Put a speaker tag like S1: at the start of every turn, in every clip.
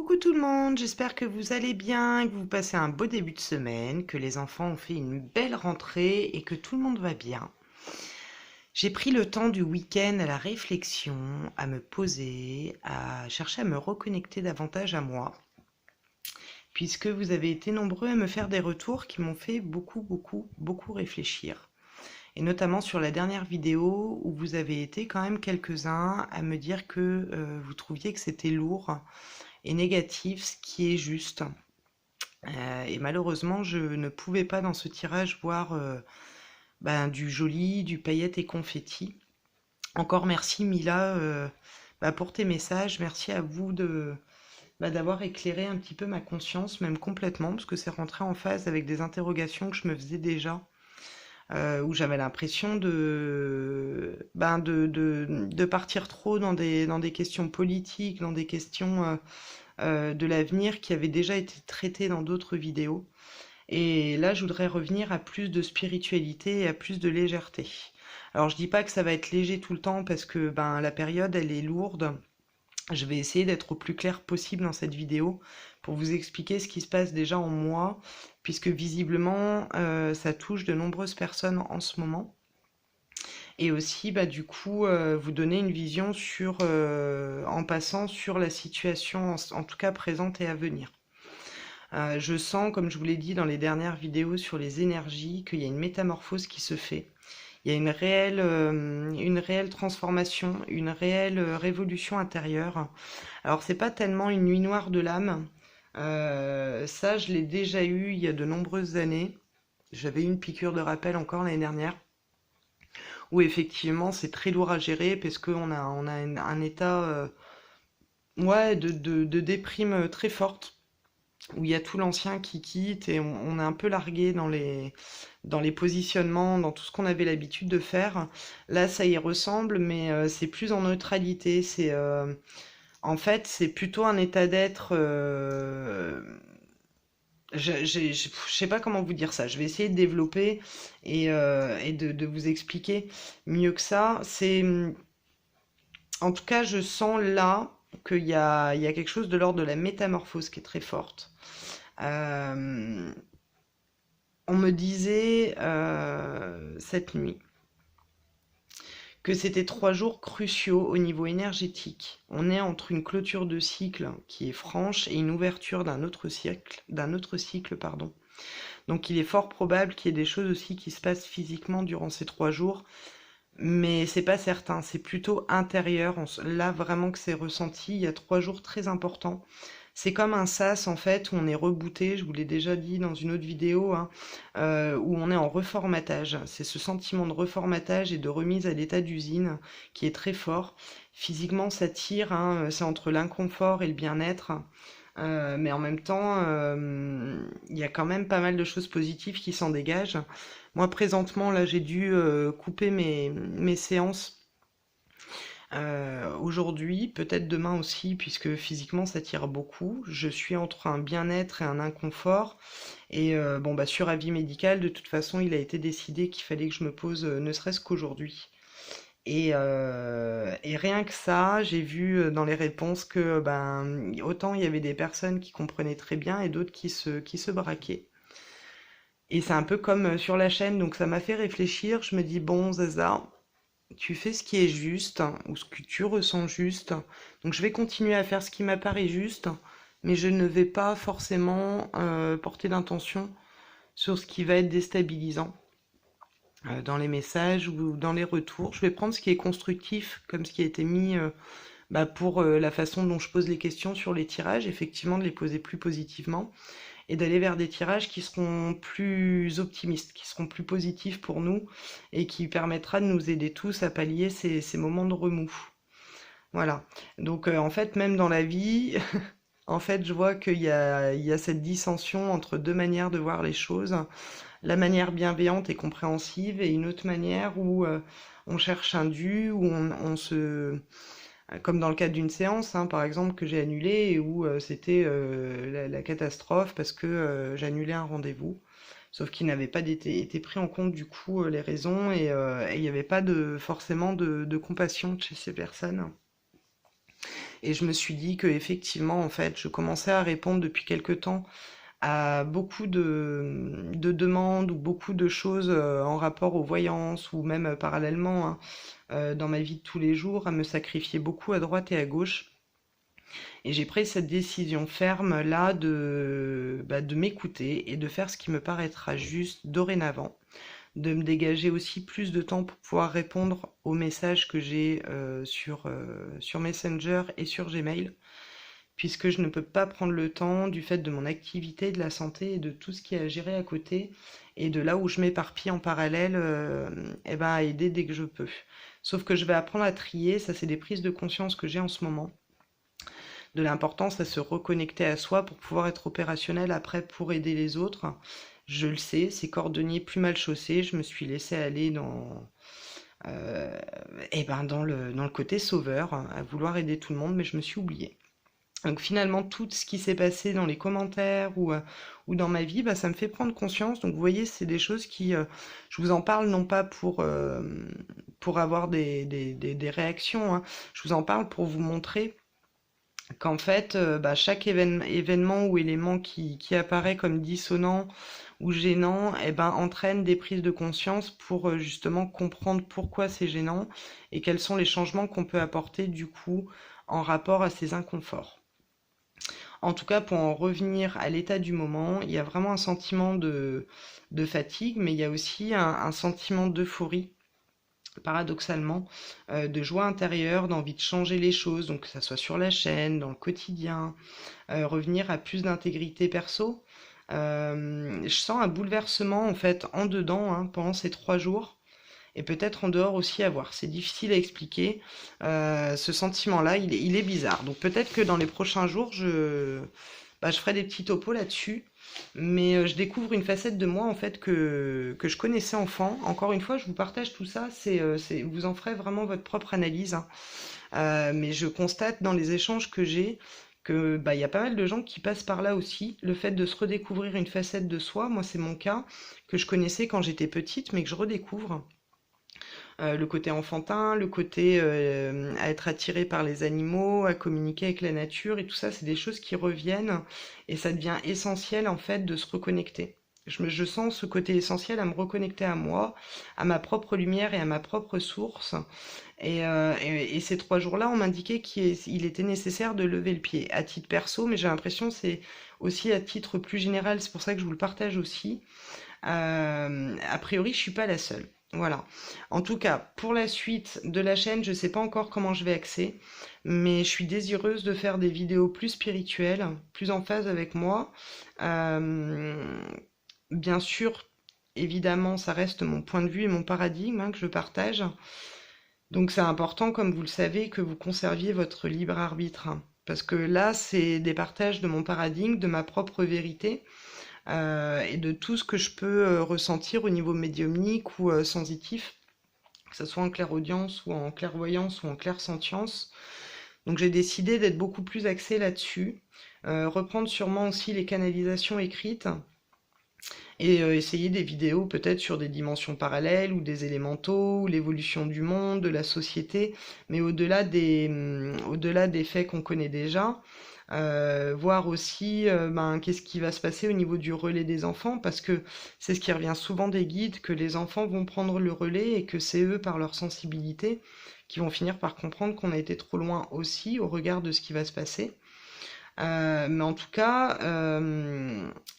S1: Coucou tout le monde, j'espère que vous allez bien, que vous passez un beau début de semaine, que les enfants ont fait une belle rentrée et que tout le monde va bien. J'ai pris le temps du week-end à la réflexion, à me poser, à chercher à me reconnecter davantage à moi, puisque vous avez été nombreux à me faire des retours qui m'ont fait beaucoup réfléchir. Et notamment sur la dernière vidéo où vous avez été quand même quelques-uns à me dire que vous trouviez que c'était lourd et négatif, ce qui est juste. Et malheureusement, je ne pouvais pas dans ce tirage voir du joli, du paillette et confetti. Encore merci Mila pour tes messages. Merci à vous d'avoir éclairé un petit peu ma conscience, même complètement, parce que c'est rentré en phase avec des interrogations que je me faisais déjà, où j'avais l'impression de partir trop dans des questions politiques, dans des questions de l'avenir qui avaient déjà été traitées dans d'autres vidéos. Et là, je voudrais revenir à plus de spiritualité et à plus de légèreté. Alors, je dis pas que ça va être léger tout le temps parce que la période, elle est lourde. Je vais essayer d'être au plus clair possible dans cette vidéo pour vous expliquer ce qui se passe déjà en moi, puisque visiblement, ça touche de nombreuses personnes en ce moment. Et aussi, vous donner une vision en passant sur la situation, en tout cas présente et à venir. Je sens, comme je vous l'ai dit dans les dernières vidéos sur les énergies, qu'il y a une métamorphose qui se fait. Il y a une réelle transformation, une réelle révolution intérieure. Alors, c'est pas tellement une nuit noire de l'âme. Ça, je l'ai déjà eu il y a de nombreuses années. J'avais eu une piqûre de rappel encore l'année dernière, où effectivement, c'est très lourd à gérer parce on a un état de déprime très forte où il y a tout l'ancien qui quitte et on est un peu largué dans les positionnements, dans tout ce qu'on avait l'habitude de faire. Là, ça y ressemble, mais c'est plus en neutralité. En fait, c'est plutôt un état d'être. Je sais pas comment vous dire ça. Je vais essayer de développer et de vous expliquer mieux que ça. En tout cas, je sens là il y a quelque chose de l'ordre de la métamorphose qui est très forte. Euh, on me disait cette nuit que c'était 3 jours cruciaux au niveau énergétique. On est entre une clôture de cycle qui est franche et une ouverture d'un autre cycle, pardon. Donc il est fort probable qu'il y ait des choses aussi qui se passent physiquement durant ces 3 jours, mais c'est pas certain, c'est plutôt intérieur. Là vraiment que c'est ressenti. Il y a 3 jours très importants. C'est comme un sas en fait où on est rebooté, je vous l'ai déjà dit dans une autre vidéo, hein, où on est en reformatage. C'est ce sentiment de reformatage et de remise à l'état d'usine qui est très fort. Physiquement ça tire, hein, c'est entre l'inconfort et le bien-être. Mais en même temps, il y a quand même pas mal de choses positives qui s'en dégagent. Moi présentement là j'ai dû couper mes séances aujourd'hui, peut-être demain aussi, puisque physiquement ça tire beaucoup. Je suis entre un bien-être et un inconfort. Et sur avis médical, de toute façon, il a été décidé qu'il fallait que je me pose ne serait-ce qu'aujourd'hui. Et rien que ça, j'ai vu dans les réponses que autant il y avait des personnes qui comprenaient très bien et d'autres qui se braquaient. Et c'est un peu comme sur la chaîne, donc ça m'a fait réfléchir. Je me dis, bon, Zaza, tu fais ce qui est juste, hein, ou ce que tu ressens juste. Donc je vais continuer à faire ce qui m'apparaît juste, mais je ne vais pas forcément porter d'intention sur ce qui va être déstabilisant dans les messages ou dans les retours. Je vais prendre ce qui est constructif, comme ce qui a été mis pour la façon dont je pose les questions sur les tirages, effectivement de les poser plus positivement et d'aller vers des tirages qui seront plus optimistes, qui seront plus positifs pour nous et qui permettra de nous aider tous à pallier ces moments de remous. Voilà. Donc en fait, même dans la vie, en fait, je vois il y a cette dissension entre deux manières de voir les choses. La manière bienveillante et compréhensive et une autre manière où on cherche un dû, où on se comme dans le cadre d'une séance, hein, par exemple, que j'ai annulée et où c'était la catastrophe parce que j'annulais un rendez-vous. Sauf qu'il n'avait pas été pris en compte du coup les raisons et il n'y avait pas forcément de compassion chez ces personnes. Et je me suis dit que effectivement, en fait, je commençais à répondre depuis quelque temps à beaucoup de demandes ou beaucoup de choses en rapport aux voyances ou même parallèlement hein, dans ma vie de tous les jours, à me sacrifier beaucoup à droite et à gauche. Et j'ai pris cette décision ferme là de m'écouter et de faire ce qui me paraîtra juste dorénavant, de me dégager aussi plus de temps pour pouvoir répondre aux messages que j'ai sur Messenger et sur Gmail, puisque je ne peux pas prendre le temps du fait de mon activité, de la santé et de tout ce qui est à gérer à côté, et de là où je m'éparpille en parallèle, eh ben, à aider dès que je peux. Sauf que je vais apprendre à trier, ça c'est des prises de conscience que j'ai en ce moment, de l'importance à se reconnecter à soi pour pouvoir être opérationnel après pour aider les autres. Je le sais, c'est cordonnier plus mal chaussé, je me suis laissé aller euh, dans le côté sauveur, à vouloir aider tout le monde, mais je me suis oubliée. Donc finalement, tout ce qui s'est passé dans les commentaires ou dans ma vie, bah, ça me fait prendre conscience. Donc vous voyez, c'est des choses je vous en parle non pas pour avoir des réactions, hein. Je vous en parle pour vous montrer qu'en fait, bah, chaque événement ou élément qui apparaît comme dissonant ou gênant, eh ben, entraîne des prises de conscience pour justement comprendre pourquoi c'est gênant et quels sont les changements qu'on peut apporter du coup en rapport à ces inconforts. En tout cas, pour en revenir à l'état du moment, il y a vraiment un sentiment de fatigue, mais il y a aussi un sentiment d'euphorie, paradoxalement, de joie intérieure, d'envie de changer les choses, donc que ça soit sur la chaîne, dans le quotidien, revenir à plus d'intégrité perso. Je sens un bouleversement en fait en dedans hein, pendant ces 3 jours et peut-être en dehors aussi à voir. C'est difficile à expliquer. Ce sentiment-là, il est bizarre. Donc peut-être que dans les prochains jours, je ferai des petits topos là-dessus. Mais je découvre une facette de moi en fait que je connaissais enfant. Encore une fois, je vous partage tout ça. Vous en ferez vraiment votre propre analyse, hein. Mais je constate dans les échanges que j'ai que bah, il y a pas mal de gens qui passent par là aussi. Le fait de se redécouvrir une facette de soi, moi c'est mon cas, que je connaissais quand j'étais petite, mais que je redécouvre. Le côté enfantin, le côté à être attiré par les animaux, à communiquer avec la nature, et tout ça, c'est des choses qui reviennent, et ça devient essentiel en fait de se reconnecter. Je sens ce côté essentiel à me reconnecter à moi, à ma propre lumière et à ma propre source. Et ces 3 jours-là, on m'indiquait qu'il était nécessaire de lever le pied, à titre perso, mais j'ai l'impression que c'est aussi à titre plus général, c'est pour ça que je vous le partage aussi. A priori, je suis pas la seule. Voilà. En tout cas, pour la suite de la chaîne, je sais pas encore comment je vais axer, mais je suis désireuse de faire des vidéos plus spirituelles, plus en phase avec moi. Euh, Bien sûr, évidemment, ça reste mon point de vue et mon paradigme hein, que je partage. Donc c'est important, comme vous le savez, que vous conserviez votre libre arbitre, hein. Parce que là, c'est des partages de mon paradigme, de ma propre vérité et de tout ce que je peux ressentir au niveau médiumnique ou sensitif, que ce soit en clairaudience ou en clairvoyance ou en clairsentience. Donc j'ai décidé d'être beaucoup plus axée là-dessus, reprendre sûrement aussi les canalisations écrites et essayer des vidéos peut-être sur des dimensions parallèles ou des élémentaux, ou l'évolution du monde, de la société, mais au-delà des faits qu'on connaît déjà. Voir aussi qu'est-ce qui va se passer au niveau du relais des enfants, parce que c'est ce qui revient souvent des guides, que les enfants vont prendre le relais et que c'est eux, par leur sensibilité, qui vont finir par comprendre qu'on a été trop loin aussi au regard de ce qui va se passer. Mais en tout cas,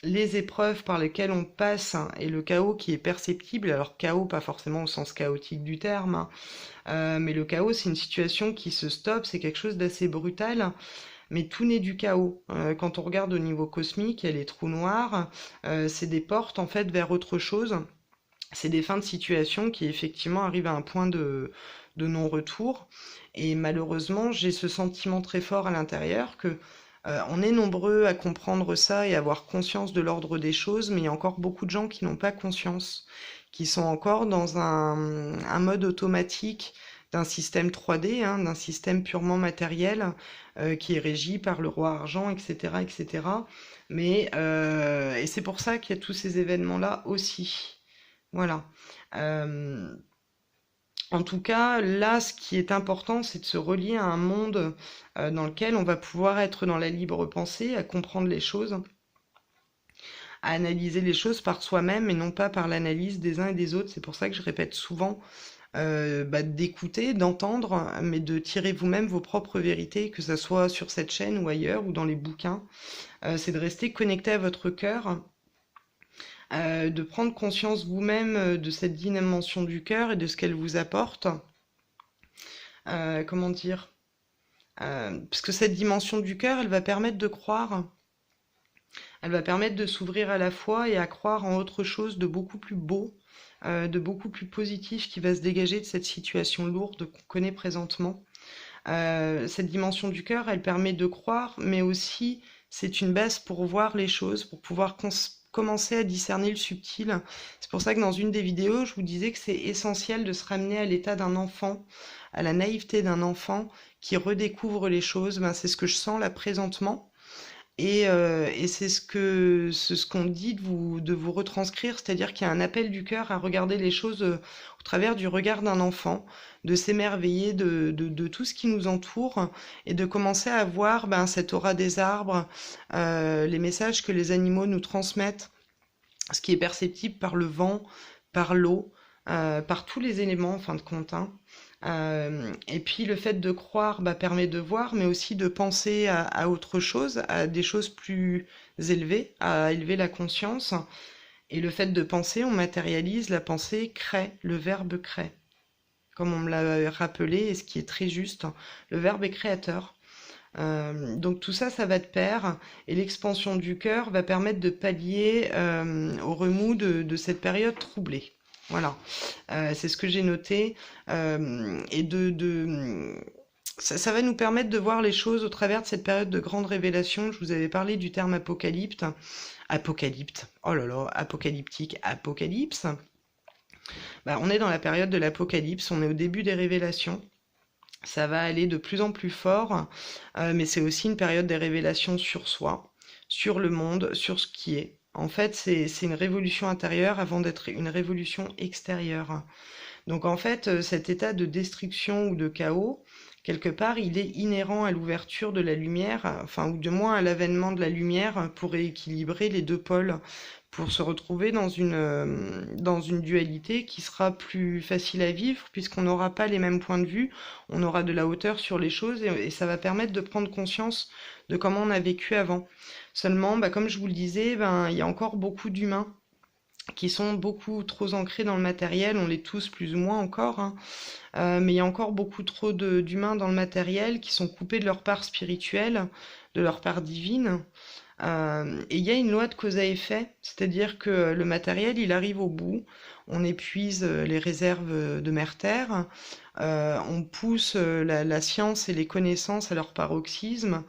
S1: les épreuves par lesquelles on passe hein, et le chaos qui est perceptible, alors chaos pas forcément au sens chaotique du terme, hein, mais le chaos c'est une situation qui se stoppe, c'est quelque chose d'assez brutal. Mais tout n'est du chaos. Quand on regarde au niveau cosmique, il y a les trous noirs, c'est des portes en fait vers autre chose. C'est des fins de situation qui effectivement arrivent à un point de non-retour. Et malheureusement, j'ai ce sentiment très fort à l'intérieur que on est nombreux à comprendre ça et à avoir conscience de l'ordre des choses, mais il y a encore beaucoup de gens qui n'ont pas conscience, qui sont encore dans un mode automatique d'un système 3D, hein, d'un système purement matériel, qui est régi par le roi argent, etc., etc. Et c'est pour ça qu'il y a tous ces événements-là aussi. Voilà. Euh, En tout cas, là, ce qui est important, c'est de se relier à un monde dans lequel on va pouvoir être dans la libre pensée, à comprendre les choses, à analyser les choses par soi-même et non pas par l'analyse des uns et des autres. C'est pour ça que je répète souvent d'écouter, d'entendre, mais de tirer vous-même vos propres vérités, que ça soit sur cette chaîne ou ailleurs ou dans les bouquins. C'est de rester connecté à votre cœur, de prendre conscience vous-même de cette dimension du cœur et de ce qu'elle vous apporte. Comment dire? Parce que cette dimension du cœur, elle va permettre de croire, elle va permettre de s'ouvrir à la foi et à croire en autre chose de beaucoup plus beau, de beaucoup plus positif qui va se dégager de cette situation lourde qu'on connaît présentement. Cette dimension du cœur, elle permet de croire, mais aussi c'est une base pour voir les choses, pour pouvoir commencer à discerner le subtil. C'est pour ça que dans une des vidéos, je vous disais que c'est essentiel de se ramener à l'état d'un enfant, à la naïveté d'un enfant qui redécouvre les choses. Ben, c'est ce que je sens là présentement. Et c'est ce qu'on dit de vous retranscrire, c'est-à-dire qu'il y a un appel du cœur à regarder les choses au travers du regard d'un enfant, de s'émerveiller de tout ce qui nous entoure et de commencer à voir ben, cette aura des arbres, les messages que les animaux nous transmettent, ce qui est perceptible par le vent, par l'eau, par tous les éléments en fin de compte, hein. Et puis le fait de croire bah, permet de voir, mais aussi de penser à autre chose, à des choses plus élevées, à élever la conscience. Et le fait de penser, on matérialise, la pensée crée, le verbe crée. Comme on me l'a rappelé, et ce qui est très juste, le verbe est créateur. Donc tout ça, ça va de pair, et l'expansion du cœur va permettre de pallier au remous de cette période troublée. Voilà, c'est ce que j'ai noté, et ça va nous permettre de voir les choses au travers de cette période de grande révélation. Je vous avais parlé du terme apocalypte, oh là là, apocalyptique, apocalypse. Bah, on est dans la période de l'apocalypse, on est au début des révélations. Ça va aller de plus en plus fort, mais c'est aussi une période des révélations sur soi, sur le monde, sur ce qui est. En fait, c'est une révolution intérieure avant d'être une révolution extérieure. Donc en fait, cet état de destruction ou de chaos, quelque part, il est inhérent à l'ouverture de la lumière, enfin, ou du moins à l'avènement de la lumière pour rééquilibrer les deux pôles, pour se retrouver dans une dualité qui sera plus facile à vivre, puisqu'on n'aura pas les mêmes points de vue, on aura de la hauteur sur les choses, et ça va permettre de prendre conscience de comment on a vécu avant. Seulement, bah, comme je vous le disais, ben, il y a encore beaucoup d'humains qui sont beaucoup trop ancrés dans le matériel, on l'est tous plus ou moins encore, hein. Mais il y a encore beaucoup trop d'humains dans le matériel qui sont coupés de leur part spirituelle, de leur part divine. Et il y a une loi de cause à effet, c'est-à-dire que le matériel, il arrive au bout, on épuise les réserves de Mère-Terre, on pousse la science et les connaissances à leur paroxysme,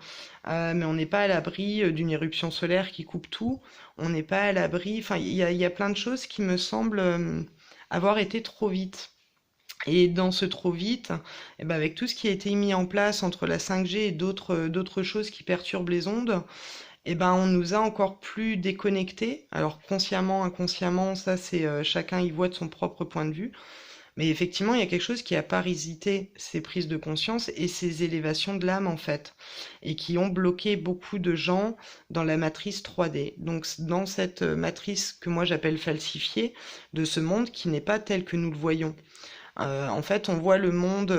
S1: mais on n'est pas à l'abri d'une éruption solaire qui coupe tout, on n'est pas à l'abri, enfin il y a plein de choses qui me semblent avoir été trop vite. Et dans ce trop vite, eh ben avec tout ce qui a été mis en place entre la 5G et d'autres choses qui perturbent les ondes, eh ben on nous a encore plus déconnectés. Alors consciemment, inconsciemment, ça c'est chacun y voit de son propre point de vue. Mais effectivement, il y a quelque chose qui a parasité ces prises de conscience et ces élévations de l'âme en fait, et qui ont bloqué beaucoup de gens dans la matrice 3D. Donc dans cette matrice que moi j'appelle falsifiée de ce monde qui n'est pas tel que nous le voyons. En fait, on voit le monde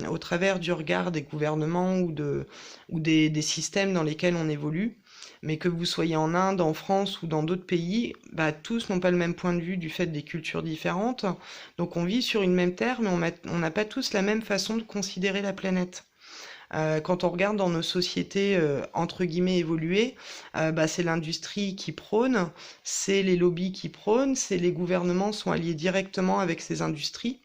S1: au travers du regard des gouvernements ou des systèmes dans lesquels on évolue. Mais que vous soyez en Inde, en France ou dans d'autres pays, bah, tous n'ont pas le même point de vue du fait des cultures différentes. Donc on vit sur une même terre, mais on n'a pas tous la même façon de considérer la planète. Quand on regarde dans nos sociétés entre guillemets évoluées, bah, c'est l'industrie qui prône, c'est les lobbies qui prônent, c'est les gouvernements sont alliés directement avec ces industries.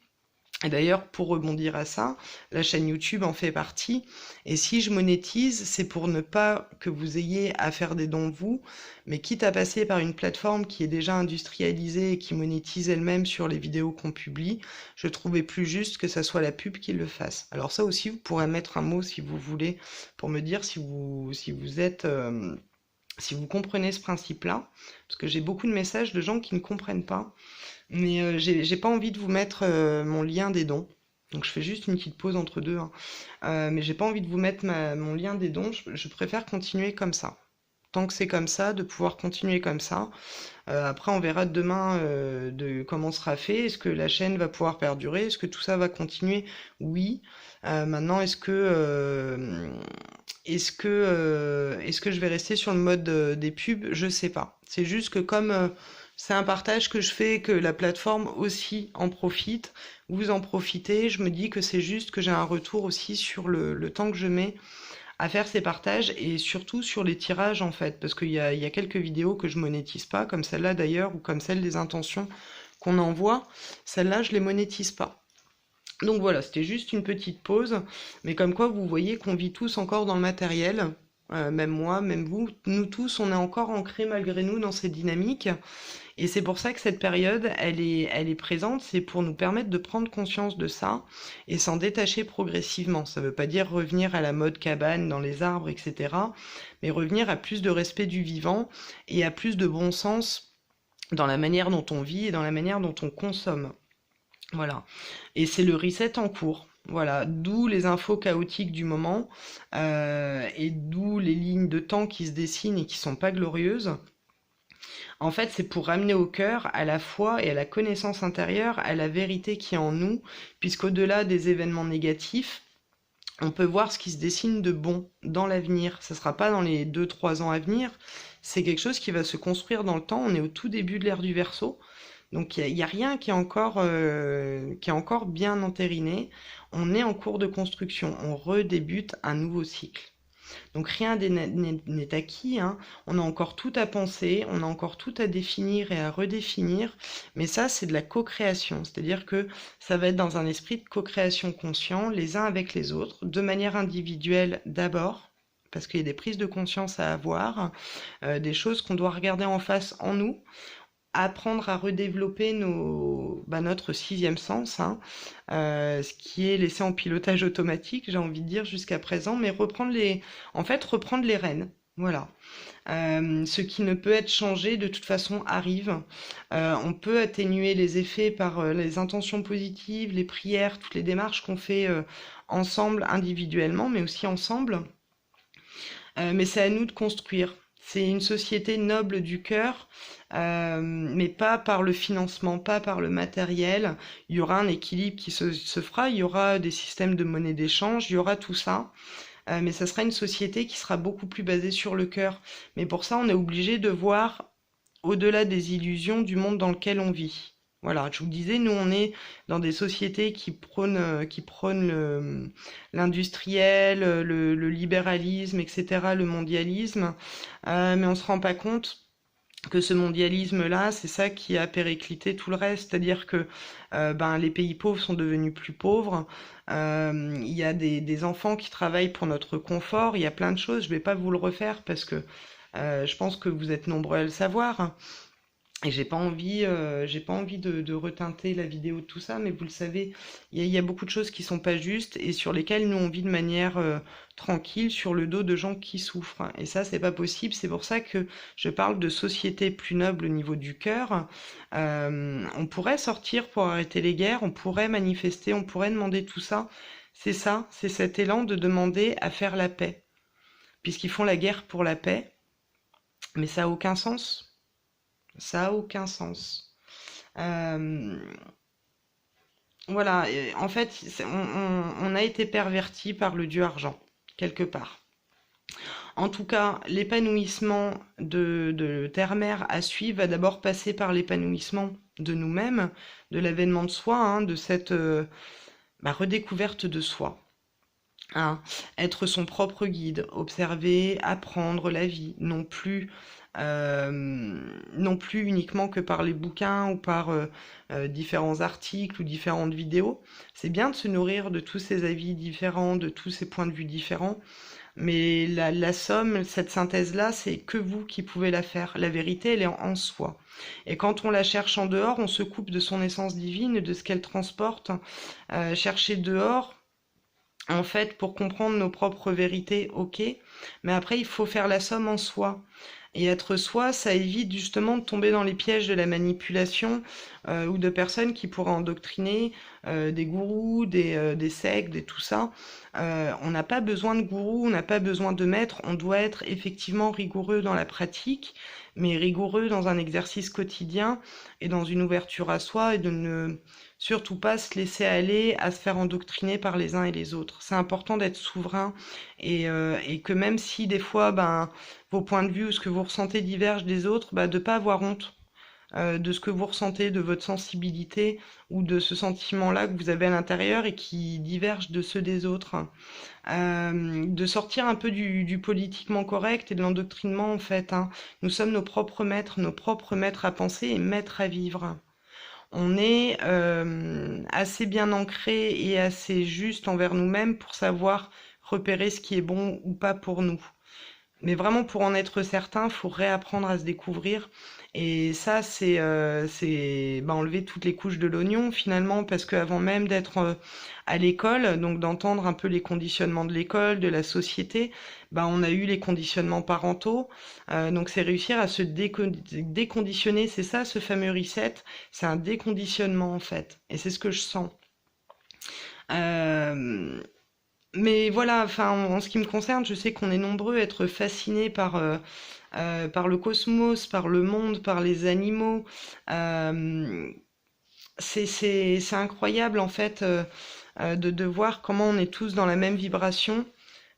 S1: Et d'ailleurs, pour rebondir à ça, la chaîne YouTube en fait partie. Et si je monétise, c'est pour ne pas que vous ayez à faire des dons vous, mais quitte à passer par une plateforme qui est déjà industrialisée et qui monétise elle-même sur les vidéos qu'on publie, je trouvais plus juste que ça soit la pub qui le fasse. Alors ça aussi, vous pourrez mettre un mot si vous voulez pour me dire si vous êtes Si vous comprenez ce principe-là, parce que j'ai beaucoup de messages de gens qui ne comprennent pas, mais j'ai pas envie de vous mettre mon lien des dons. Donc je fais juste une petite pause entre deux, hein. Mais j'ai pas envie de vous mettre mon lien des dons. Je préfère continuer comme ça. Tant que c'est comme ça, de pouvoir continuer comme ça. Après, on verra demain de comment sera fait. Est-ce que la chaîne va pouvoir perdurer? Est-ce que tout ça va continuer? Oui. Maintenant, est-ce que je vais rester sur le mode des pubs? Je sais pas. C'est juste que comme c'est un partage que je fais, que la plateforme aussi en profite, vous en profitez, je me dis que c'est juste que j'ai un retour aussi sur le temps que je mets à faire ces partages et surtout sur les tirages en fait, parce qu'il y a quelques vidéos que je monétise pas, comme celle-là d'ailleurs, ou comme celle des intentions qu'on envoie. Celle-là, je les monétise pas. Donc voilà, c'était juste une petite pause, mais comme quoi vous voyez qu'on vit tous encore dans le matériel, même moi, même vous, nous tous, on est encore ancrés malgré nous dans ces dynamiques, et c'est pour ça que cette période, elle est présente, c'est pour nous permettre de prendre conscience de ça et s'en détacher progressivement. Ça ne veut pas dire revenir à la mode cabane dans les arbres, etc., mais revenir à plus de respect du vivant et à plus de bon sens dans la manière dont on vit et dans la manière dont on consomme. Voilà. Et c'est le reset en cours. Voilà, d'où les infos chaotiques du moment et d'où les lignes de temps qui se dessinent et qui sont pas glorieuses. En fait, c'est pour ramener au cœur, à la foi et à la connaissance intérieure, à la vérité qui est en nous, puisqu'au-delà des événements négatifs, on peut voir ce qui se dessine de bon dans l'avenir. Ça ne sera pas dans les 2, 3 ans à venir, c'est quelque chose qui va se construire dans le temps. On est au tout début de l'ère du Verseau. Donc il y a rien qui est encore bien entériné. On est en cours de construction. On redébute un nouveau cycle. Donc rien n'est acquis, hein. On a encore tout à penser, on a encore tout à définir et à redéfinir, mais ça c'est de la co-création, c'est-à-dire que ça va être dans un esprit de co-création conscient, les uns avec les autres, de manière individuelle d'abord, parce qu'il y a des prises de conscience à avoir, des choses qu'on doit regarder en face en nous, apprendre à redévelopper notre sixième sens, hein, ce qui est laissé en pilotage automatique, j'ai envie de dire jusqu'à présent, mais reprendre les rênes. Voilà. Ce qui ne peut être changé de toute façon arrive. On peut atténuer les effets par les intentions positives, les prières, toutes les démarches qu'on fait ensemble, individuellement, mais aussi ensemble. Mais c'est à nous de construire. C'est une société noble du cœur, mais pas par le financement, pas par le matériel. Il y aura un équilibre qui se fera, il y aura des systèmes de monnaie d'échange, il y aura tout ça. Mais ça sera une société qui sera beaucoup plus basée sur le cœur. Mais pour ça, on est obligé de voir au-delà des illusions du monde dans lequel on vit. Voilà, je vous disais, nous on est dans des sociétés qui prônent l'industriel, le libéralisme, etc., le mondialisme, mais on se rend pas compte que ce mondialisme-là, c'est ça qui a périclité tout le reste, c'est-à-dire que les pays pauvres sont devenus plus pauvres, il y a des enfants qui travaillent pour notre confort, il y a plein de choses, je vais pas vous le refaire parce que je pense que vous êtes nombreux à le savoir. Et j'ai pas envie de reteinter la vidéo de tout ça, mais vous le savez, il y a beaucoup de choses qui sont pas justes et sur lesquelles nous on vit de manière tranquille sur le dos de gens qui souffrent. Et ça, c'est pas possible. C'est pour ça que je parle de société plus noble au niveau du cœur. On pourrait sortir pour arrêter les guerres, on pourrait manifester, on pourrait demander tout ça. C'est ça, c'est cet élan de demander à faire la paix, puisqu'ils font la guerre pour la paix, mais ça a aucun sens. Ça a aucun sens. Euh, voilà, et en fait, on a été perverti par le dieu argent, quelque part. En tout cas, l'épanouissement de Terre-Mère à suivre va d'abord passer par l'épanouissement de nous-mêmes, de l'avènement de soi, hein, de cette redécouverte de soi. Hein. Être son propre guide, observer, apprendre la vie, euh, non plus uniquement que par les bouquins ou par différents articles ou différentes vidéos. C'est bien de se nourrir de tous ces avis différents, de tous ces points de vue différents, mais la somme, cette synthèse-là, c'est que vous qui pouvez la faire. La vérité, elle est en soi. Et quand on la cherche en dehors, on se coupe de son essence divine, de ce qu'elle transporte. Chercher dehors, en fait, pour comprendre nos propres vérités, ok, mais après, il faut faire la somme en soi. Et être soi, ça évite justement de tomber dans les pièges de la manipulation ou de personnes qui pourraient endoctriner des gourous, des sectes, et tout ça. On n'a pas besoin de gourous, on n'a pas besoin de maîtres, on doit être effectivement rigoureux dans la pratique, mais rigoureux dans un exercice quotidien et dans une ouverture à soi et de ne surtout pas se laisser aller à se faire endoctriner par les uns et les autres. C'est important d'être souverain et que même si des fois vos points de vue ou ce que vous ressentez divergent des autres, de pas avoir honte de ce que vous ressentez, de votre sensibilité ou de ce sentiment-là que vous avez à l'intérieur et qui diverge de ceux des autres. De sortir un peu du politiquement correct et de l'endoctrinement en fait, hein. Nous sommes nos propres maîtres à penser et maîtres à vivre. On est assez bien ancré et assez juste envers nous-mêmes pour savoir repérer ce qui est bon ou pas pour nous. Mais vraiment, pour en être certain, faut réapprendre à se découvrir. Et ça, c'est enlever toutes les couches de l'oignon finalement, parce qu'avant même d'être à l'école, donc d'entendre un peu les conditionnements de l'école, de la société, on a eu les conditionnements parentaux. Donc c'est réussir à se déconditionner, c'est ça, ce fameux reset. C'est un déconditionnement en fait. Et c'est ce que je sens. Euh, mais voilà, enfin, en ce qui me concerne, je sais qu'on est nombreux à être fascinés par le cosmos, par le monde, par les animaux. Euh, c'est incroyable en fait de voir comment on est tous dans la même vibration,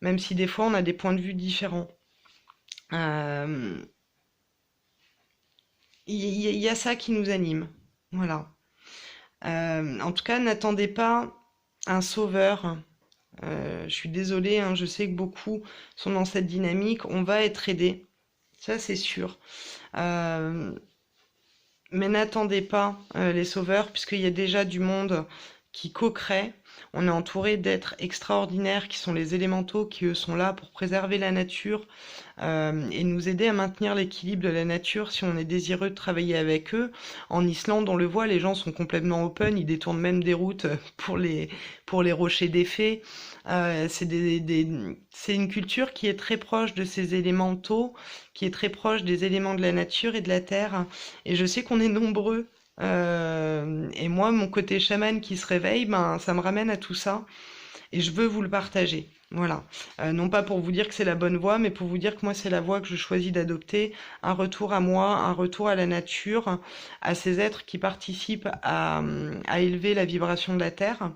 S1: même si des fois on a des points de vue différents. Euh, Il y a ça qui nous anime. Voilà. En tout cas, n'attendez pas un sauveur. Je suis désolée, hein, je sais que beaucoup sont dans cette dynamique. On va être aidé, ça c'est sûr. Euh, mais n'attendez pas les sauveurs, puisqu'il y a déjà du monde qui co-crée. On est entouré d'êtres extraordinaires qui sont les élémentaux, qui eux sont là pour préserver la nature et nous aider à maintenir l'équilibre de la nature si on est désireux de travailler avec eux. En Islande, on le voit, les gens sont complètement open, ils détournent même des routes pour les rochers des fées. C'est une culture qui est très proche de ces élémentaux, qui est très proche des éléments de la nature et de la terre. Et je sais qu'on est nombreux. Et moi, mon côté chaman qui se réveille, ça me ramène à tout ça. Et je veux vous le partager. Voilà. Non pas pour vous dire que c'est la bonne voie, mais pour vous dire que moi, c'est la voie que je choisis d'adopter. Un retour à moi, un retour à la nature, à ces êtres qui participent à élever la vibration de la Terre.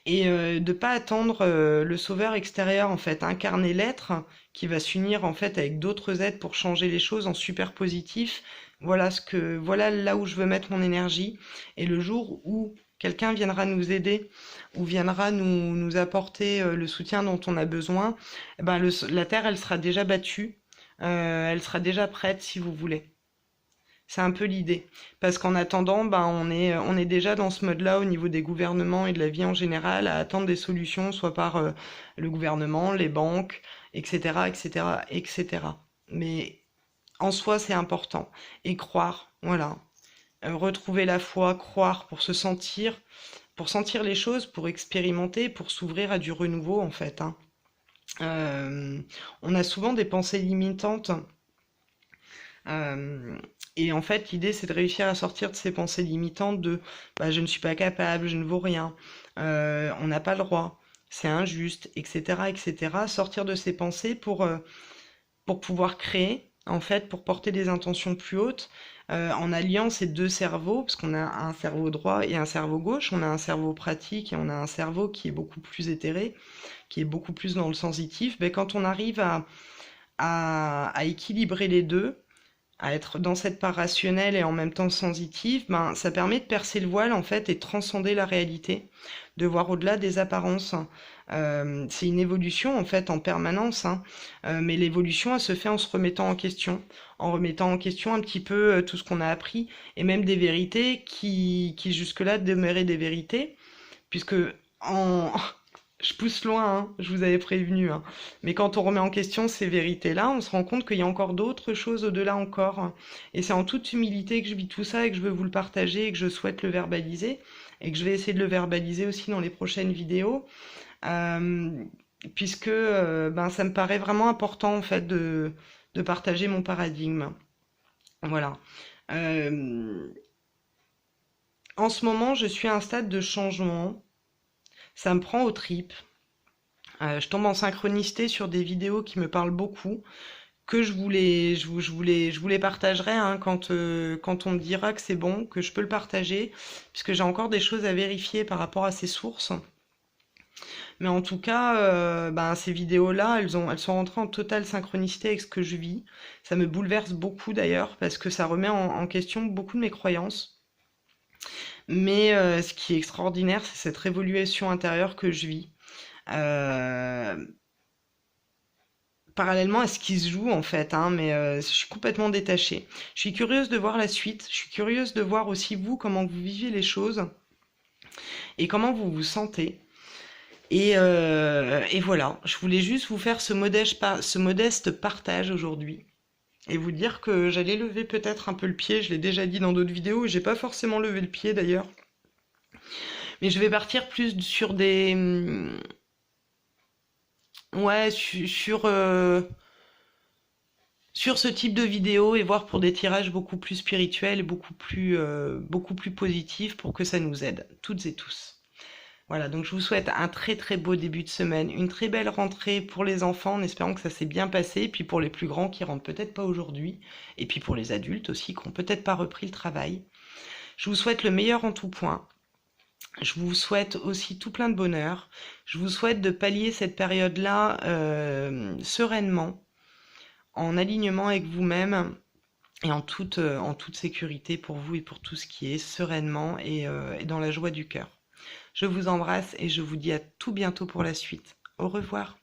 S1: Et de pas attendre le sauveur extérieur, en fait. Incarner l'être qui va s'unir, en fait, avec d'autres êtres pour changer les choses en super positif. Voilà là où je veux mettre mon énergie. Et le jour où quelqu'un viendra nous aider ou viendra nous apporter le soutien dont on a besoin, la terre, elle sera déjà battue, elle sera déjà prête si vous voulez. C'est un peu l'idée. Parce qu'en attendant, on est déjà dans ce mode-là au niveau des gouvernements et de la vie en général, à attendre des solutions, soit par le gouvernement, les banques, etc., etc., etc. Mais en soi, c'est important. Et croire, voilà. Retrouver la foi, croire pour sentir les choses, pour expérimenter, pour s'ouvrir à du renouveau, en fait, hein. On a souvent des pensées limitantes. euh, et en fait, l'idée, c'est de réussir à sortir de ces pensées limitantes de je ne suis pas capable, je ne vaux rien, on n'a pas le droit, c'est injuste, etc., etc. Sortir de ces pensées pour pouvoir créer, en fait, pour porter des intentions plus hautes, en alliant ces deux cerveaux, parce qu'on a un cerveau droit et un cerveau gauche, on a un cerveau pratique et on a un cerveau qui est beaucoup plus éthéré, qui est beaucoup plus dans le sensitif. Quand on arrive à équilibrer les deux, à être dans cette part rationnelle et en même temps sensitive, ça permet de percer le voile en fait et de transcender la réalité, de voir au-delà des apparences. C'est une évolution en fait en permanence, hein. Mais l'évolution elle se fait en se remettant en remettant en question un petit peu tout ce qu'on a appris et même des vérités qui jusque-là demeuraient des vérités, puisque en, je pousse loin, hein, je vous avais prévenu, hein. Mais quand on remet en question ces vérités-là, on se rend compte qu'il y a encore d'autres choses au-delà encore. Et c'est en toute humilité que je vis tout ça et que je veux vous le partager et que je souhaite le verbaliser. Et que je vais essayer de le verbaliser aussi dans les prochaines vidéos. Euh, Puisque ça me paraît vraiment important en fait de partager mon paradigme. Voilà. Euh, En ce moment, je suis à un stade de changement. Ça me prend aux tripes. Je tombe en synchronicité sur des vidéos qui me parlent beaucoup, que je vous les partagerai hein, quand on me dira que c'est bon, que je peux le partager, puisque j'ai encore des choses à vérifier par rapport à ces sources. Mais en tout cas, ben, ces vidéos-là, elles sont rentrées en totale synchronicité avec ce que je vis. Ça me bouleverse beaucoup d'ailleurs, parce que ça remet en question beaucoup de mes croyances. Mais ce qui est extraordinaire, c'est cette révolution intérieure que je vis. Euh, Parallèlement à ce qui se joue en fait, hein, mais je suis complètement détachée. Je suis curieuse de voir la suite, je suis curieuse de voir aussi vous, comment vous vivez les choses et comment vous vous sentez. Et voilà, je voulais juste vous faire ce modeste partage aujourd'hui et vous dire que j'allais lever peut-être un peu le pied, je l'ai déjà dit dans d'autres vidéos, et j'ai pas forcément levé le pied d'ailleurs, mais je vais partir plus sur des... Ouais, sur ce type de vidéo et voir pour des tirages beaucoup plus spirituels et beaucoup plus positifs pour que ça nous aide, toutes et tous. Voilà, donc je vous souhaite un très très beau début de semaine, une très belle rentrée pour les enfants en espérant que ça s'est bien passé, et puis pour les plus grands qui rentrent peut-être pas aujourd'hui, et puis pour les adultes aussi qui n'ont peut-être pas repris le travail. Je vous souhaite le meilleur en tout point. Je vous souhaite aussi tout plein de bonheur. Je vous souhaite de pallier cette période-là sereinement, en alignement avec vous-même et en toute sécurité pour vous et pour tout ce qui est sereinement et dans la joie du cœur. Je vous embrasse et je vous dis à tout bientôt pour la suite. Au revoir.